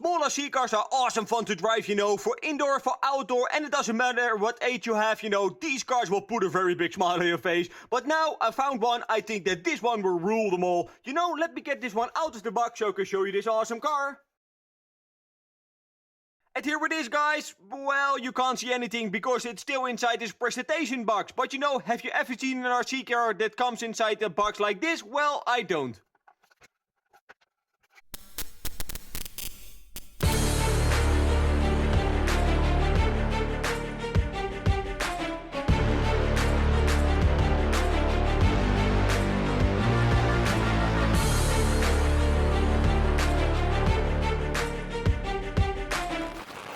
Small RC cars are awesome fun to drive, for indoor, for outdoor, and it doesn't matter what age you have, these cars will put a very big smile on your face. But now I found one, I think that this one will rule them all. Let me get this one out of the box so I can show you this awesome car. And here it is, guys. Well, you can't see anything because it's still inside this presentation box. But have you ever seen an RC car that comes inside a box like this? Well, I don't.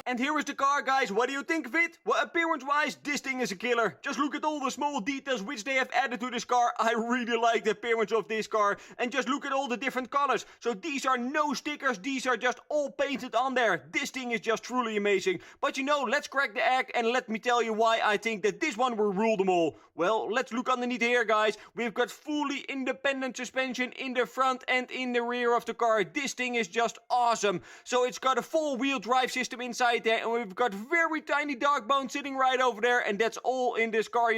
And here is the car, guys. What do you think of it? Well, appearance-wise, this thing is a killer. Just look at all the small details which they have added to this car. I really like the appearance of this car. And just look at all the different colors. So these are no stickers. These are just all painted on there. This thing is just truly amazing. But let's crack the egg and let me tell you why I think that this one will rule them all. Well, let's look underneath here, guys. We've got fully independent suspension in the front and in the rear of the car. This thing is just awesome. So it's got a four-wheel drive system inside there, and we've got very tiny dog bones sitting right over there, and that's all in this car.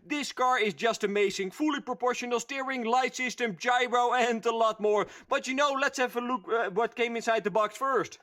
This car is just amazing. Fully proportional steering, light system, gyro, and a lot more. But let's have a look what came inside the box first.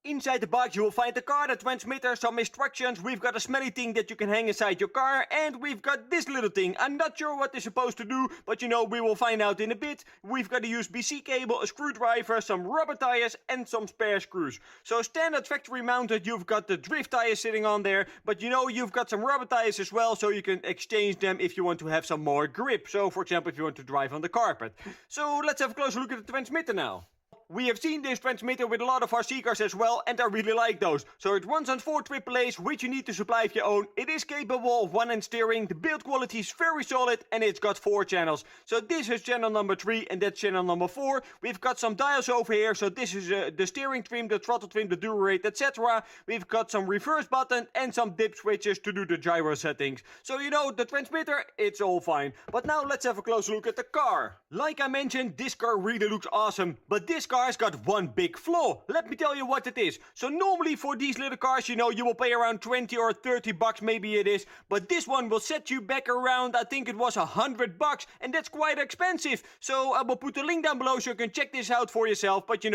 Inside the box you will find the car, the transmitter, some instructions. We've got a smelly thing that you can hang inside your car, and we've got this little thing. I'm not sure what it's supposed to do, but we will find out in a bit. We've got a USB-C cable, a screwdriver, some rubber tires, and some spare screws. So standard factory mounted, you've got the drift tires sitting on there, but you've got some rubber tires as well, so you can exchange them if you want to have some more grip. So for example, if you want to drive on the carpet. So let's have a closer look at the transmitter now. We have seen this transmitter with a lot of RC cars as well, and I really like those. So it runs on 4 AAAs, which you need to supply of your own. It is capable of one-hand steering, the build quality is very solid, and it's got 4 channels. So this is channel number 3, and that's channel number 4. We've got some dials over here, so this is the steering trim, the throttle trim, the duro rate, etc. We've got some reverse button and some dip switches to do the gyro settings. So the transmitter, it's all fine. But now let's have a close look at the car. Like I mentioned, this car really looks awesome, but this car has got one big flaw. Let me tell you what it is. So normally for these little cars, you will pay around 20 or 30 bucks, maybe it is. But this one will set you back around, I think it was 100 bucks, and that's quite expensive. So I will put the link down below so you can check this out for yourself. But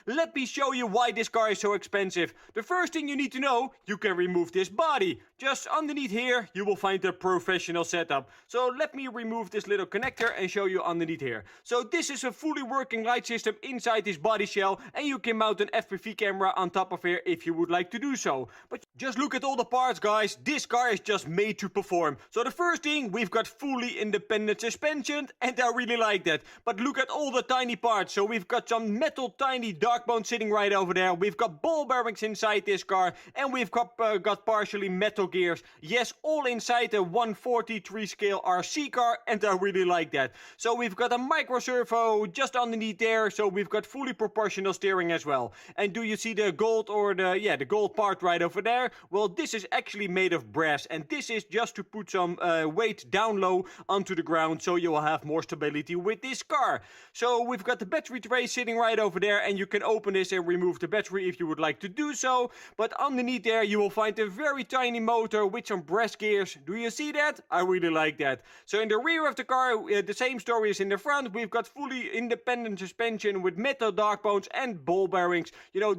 let me show you why this car is so expensive. The first thing you need to know, you can remove this body. Just underneath here, you will find the professional setup. So let me remove this little connector and show you underneath here. So this is a fully working light system inside this body shell, and you can mount an FPV camera on top of here if you would like to do so. But just look at all the parts, guys. This car is just made to perform. So the first thing, we've got fully independent suspension, and I really like that. But look at all the tiny parts. So we've got some metal tiny dog bones sitting right over there. We've got ball bearings inside this car, and we've got partially metal gears. Yes, all inside a 143 scale RC car, and I really like that. So we've got a micro servo just underneath there, so we've got fully proportional steering as well. And do you see the gold or the gold part right over there? Well, this is actually made of brass, and this is just to put some weight down low onto the ground, so you will have more stability with this car. So we've got the battery tray sitting right over there, and you can open this and remove the battery if you would like to do so. But underneath there you will find a very tiny motor with some brass gears. Do you see that? I really like that. So in the rear of the car, the same story as in the front. We've got fully independent suspension with metal dog bones and ball bearings.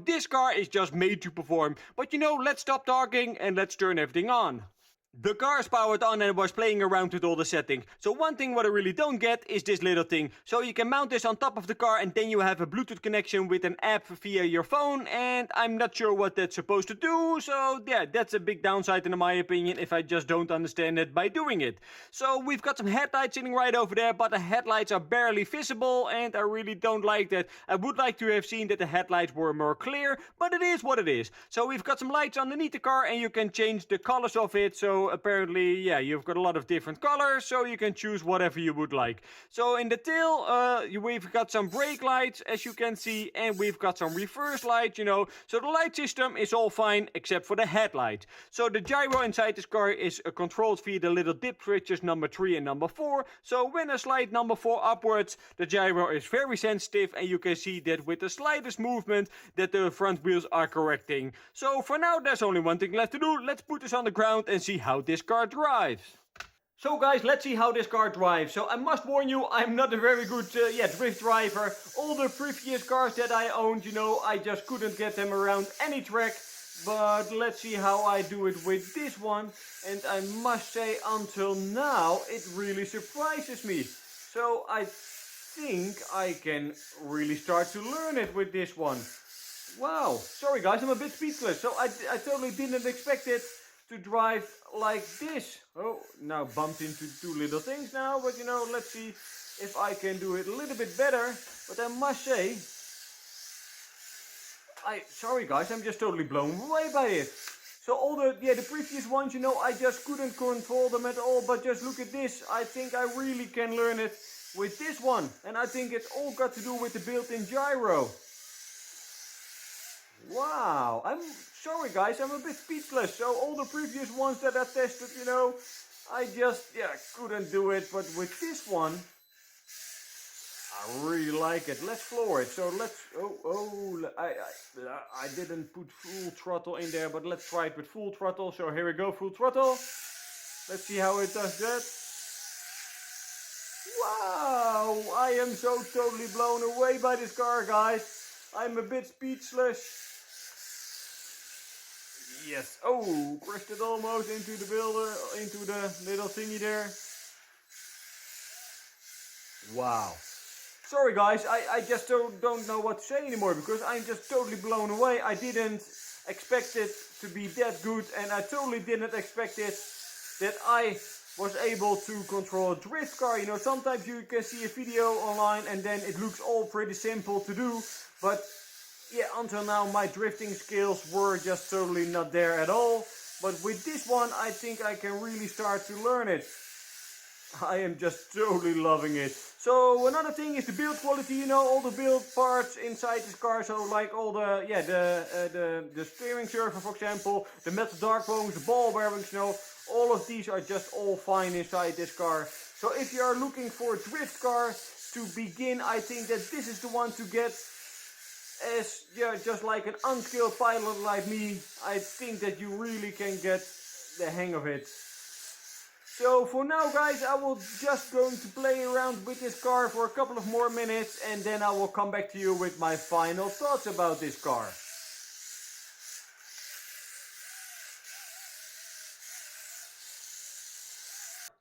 This car is just made to perform. But let's stop talking and let's turn everything on. The car is powered on and was playing around with all the settings. So one thing what I really don't get is this little thing. So you can mount this on top of the car, and then you have a Bluetooth connection with an app via your phone, and I'm not sure what that's supposed to do. So yeah, that's a big downside in my opinion if I just don't understand it by doing it. So we've got some headlights sitting right over there, but the headlights are barely visible, and I really don't like that. I would like to have seen that the headlights were more clear, but it is what it is. So we've got some lights underneath the car, and you can change the colors of it. So So apparently, yeah, you've got a lot of different colors, so you can choose whatever you would like. So in the tail, we've got some brake lights, as you can see, and we've got some reverse lights, you know. So the light system is all fine, except for the headlight. So the gyro inside this car is controlled via the little dip switches number 3 and number 4. So when I slide number 4 upwards, the gyro is very sensitive, and you can see that with the slightest movement that the front wheels are correcting. So for now, there's only one thing left to do. Let's put this on the ground and see how this car drives. So guys, let's see how this car drives. So I must warn you, I'm not a very good drift driver. All the previous cars that I owned, you know, I just couldn't get them around any track. But let's see how I do it with this one. And I must say, until now, it really surprises me. So I think I can really start to learn it with this one. Wow, sorry guys, I'm a bit speechless. So I totally didn't expect it to drive like this. Oh, now bumped into two little things now, but you know, let's see if I can do it a little bit better. But I must say, sorry guys, I'm just totally blown away by it. So all the previous ones, you know, I just couldn't control them at all, but just look at this. I think I really can learn it with this one. And I think it's all got to do with the built-in gyro. Wow, I'm sorry guys, I'm a bit speechless. So all the previous ones that I tested, you know, I just, couldn't do it. But with this one, I really like it. Let's floor it. So let's, I didn't put full throttle in there, but let's try it with full throttle. So here we go, full throttle. Let's see how it does that. Wow, I am so totally blown away by this car, guys. I'm a bit speechless. Yes. Oh, crashed it almost into the builder, into the little thingy there. Wow. Sorry guys, I just don't know what to say anymore, because I'm just totally blown away. I didn't expect it to be that good, and I totally didn't expect it that I was able to control a drift car. You know, sometimes you can see a video online and then it looks all pretty simple to do, but yeah, until now my drifting skills were just totally not there at all. But with this one, I think I can really start to learn it. I am just totally loving it. So another thing is the build quality, you know, all the build parts inside this car. So like all the, the steering server, for example, the metal dark bones, the ball bearings, you know, all of these are just all fine inside this car. So if you are looking for a drift car to begin, I think that this is the one to get. As just like an unskilled pilot like me, I think that you really can get the hang of it. So for now guys, I will just going to play around with this car for a couple of more minutes, and then I will come back to you with my final thoughts about this car.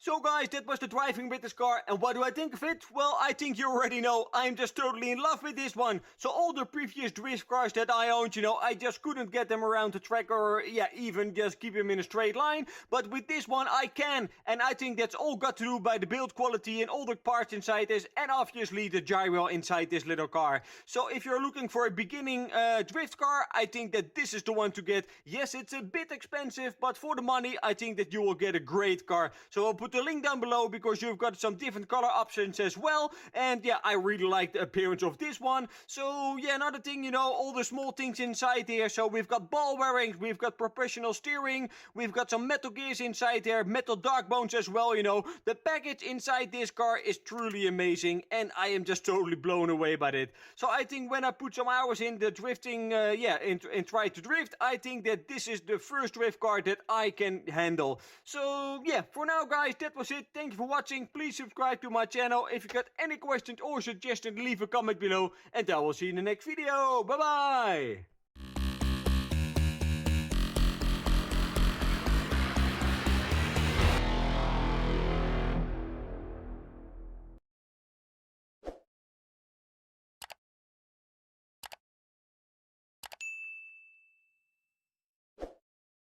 So guys, that was the driving with this car, and what do I think of it? Well, I think you already know, I'm just totally in love with this one. So all the previous drift cars that I owned, you know, I just couldn't get them around the track, or even just keep them in a straight line. But with this one I can, and I think that's all got to do by the build quality and all the parts inside this, and obviously the gyro inside this little car. So if you're looking for a beginning drift car, I think that this is the one to get. Yes, it's a bit expensive, but for the money I think that you will get a great car. So I'll put the link down below, because you've got some different color options as well. And yeah, I really like the appearance of this one. So yeah, another thing, you know, all the small things inside here. So we've got ball bearings, we've got professional steering, we've got some metal gears inside there, metal dark bones as well, you know. The package inside this car is truly amazing, and I am just totally blown away by it. So I think when I put some hours in the drifting, and try to drift, I think that this is the first drift car that I can handle. So yeah, for now guys, that was it. Thank you for watching. Please subscribe to my channel. If you got any questions or suggestions, leave a comment below, and I will see you in the next video. Bye bye.